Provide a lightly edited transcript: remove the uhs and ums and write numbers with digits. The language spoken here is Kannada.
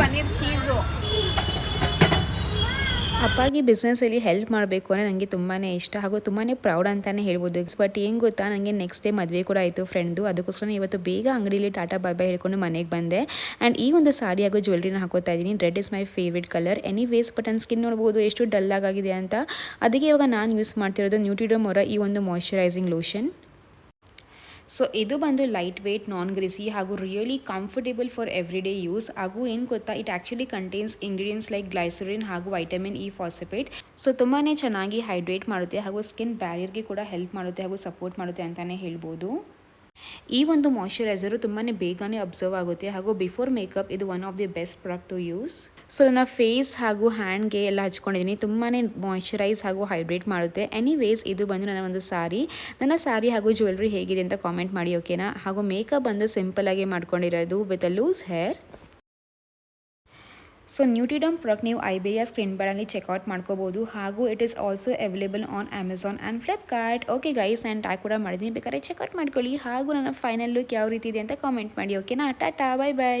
ಪನ್ನೀರ್ ಚೀಸು. ಅಪ್ಪಾಗಿ ಬಿಸ್ನೆಸ್ಸಲ್ಲಿ ಹೆಲ್ಪ್ ಮಾಡಬೇಕು ಅಂದರೆ ನನಗೆ ತುಂಬಾ ಇಷ್ಟ ಹಾಗೂ ತುಂಬಾ ಪ್ರೌಡ್ ಅಂತಲೇ ಹೇಳ್ಬೋದು. ಬಟ್ ಏನು ಗೊತ್ತಾ, ನನಗೆ ನೆಕ್ಸ್ಟ್ ಡೇ ಮದುವೆ ಕೂಡ ಆಯಿತು ಫ್ರೆಂಡ್ದು. ಅದಕ್ಕೋಸ್ಕರ ಇವತ್ತು ಬೇಗ ಅಂಗಡಿಯಲ್ಲಿ ಟಾಟಾ ಬಾಯ್ ಬಾಯ್ ಹೇಳ್ಕೊಂಡು ಮನೆಗೆ ಬಂದೆ. ಆ್ಯಂಡ್ ಈ ಒಂದು ಸಾರಿ ಹಾಗೂ ಜ್ಯುವೆಲ್ರಿನ ಹಾಕೋತಾ ಇದ್ದೀನಿ. Red is my favourite colour. Anyways but ನನ್ನ ಸ್ಕಿನ್ ನೋಡ್ಬೋದು ಎಷ್ಟು ಡಲ್ ಆಗಿದೆ ಅಂತ. ಅದಕ್ಕೆ ಇವಾಗ ನಾನು ಯೂಸ್ ಮಾಡ್ತಿರೋದು ನ್ಯೂಟ್ರಿಡಮ್ ಅವರ ಈ ಒಂದು ಮಾಯ್ಶ್ಚರೈಸಿಂಗ್ ಲೋಷನ್. ಸೊ ಇದು ಬಂದು ಲೈಟ್ ವೇಟ್, ನಾನ್ ಗ್ರೀಸಿ ಹಾಗೂ really comfortable for every day use. ಹಾಗೂ ಏನು ಗೊತ್ತಾ, it actually contains ingredients like glycerin ಹಾಗೂ ವೈಟಮಿನ್ ಇ ಫಾಸ್ಫೇಟ್. ಸೊ ತುಂಬಾ ಚೆನ್ನಾಗಿ ಹೈಡ್ರೇಟ್ ಮಾಡುತ್ತೆ ಹಾಗೂ ಸ್ಕಿನ್ ಬ್ಯಾರಿಯರ್ಗೆ ಕೂಡ ಹೆಲ್ಪ್ ಮಾಡುತ್ತೆ ಹಾಗೂ ಸಪೋರ್ಟ್ ಮಾಡುತ್ತೆ ಅಂತಲೇ ಹೇಳ್ಬೋದು. ಈ ಒಂದು ಮಾಯ್ಶ್ಚರೈಸರು ತುಂಬಾ ಬೇಗನೆ ಅಬ್ಸರ್ವ್ ಆಗುತ್ತೆ ಹಾಗೂ ಬಿಫೋರ್ ಮೇಕಪ್ ಇದು one of the best product to use. So ನನ್ನ ಫೇಸ್ ಹಾಗೂ ಹ್ಯಾಂಡ್ಗೆ ಎಲ್ಲ ಹಚ್ಕೊಂಡಿದ್ದೀನಿ. ತುಂಬಾ ಮಾಯ್ಶ್ಚರೈಸ್ ಹಾಗೂ ಹೈಡ್ರೇಟ್ ಮಾಡುತ್ತೆ. ಎನಿವೇಸ್ ಇದು ಬಂದು ನನ್ನ ಒಂದು ಸಾರಿ. ನನ್ನ ಸಾರಿ ಹಾಗೂ ಜ್ಯುವೆಲ್ರಿ ಹೇಗಿದೆ ಅಂತ ಕಾಮೆಂಟ್ ಮಾಡಿ, ಓಕೆನಾ. ಹಾಗೂ ಮೇಕಪ್ ಬಂದು ಸಿಂಪಲ್ ಆಗಿ ಮಾಡ್ಕೊಂಡಿರೋದು with a loose hair. So ನ್ಯೂಟ್ರಿಡಮ್ ಪ್ರಾಡಕ್ಟ್ ನೀವು ಐಬೇರಿಯಾ ಸ್ಕ್ರೀನ್ ಬ್ಯಾಡಲ್ಲಿ ಚೆಕ್ಔಟ್ ಮಾಡ್ಕೋಬೋದು ಹಾಗೂ it is also available on Amazon and Flipkart. Okay guys, ನಾನು ಟ್ಯಾಗ್ ಕೂಡ ಮಾಡಿದ್ದೀನಿ, ಬೇಕಾದ್ರೆ ಚೆಕ್ಔಟ್ ಮಾಡ್ಕೊಳ್ಳಿ. ಹಾಗೂ ನನ್ನ ಫೈನಲ್ ಲುಕ್ ಯಾವ ರೀತಿ ಇದೆ ಅಂತ ಕಾಮೆಂಟ್ ಮಾಡಿ, ಓಕೆನಾ. Tata, bye bye.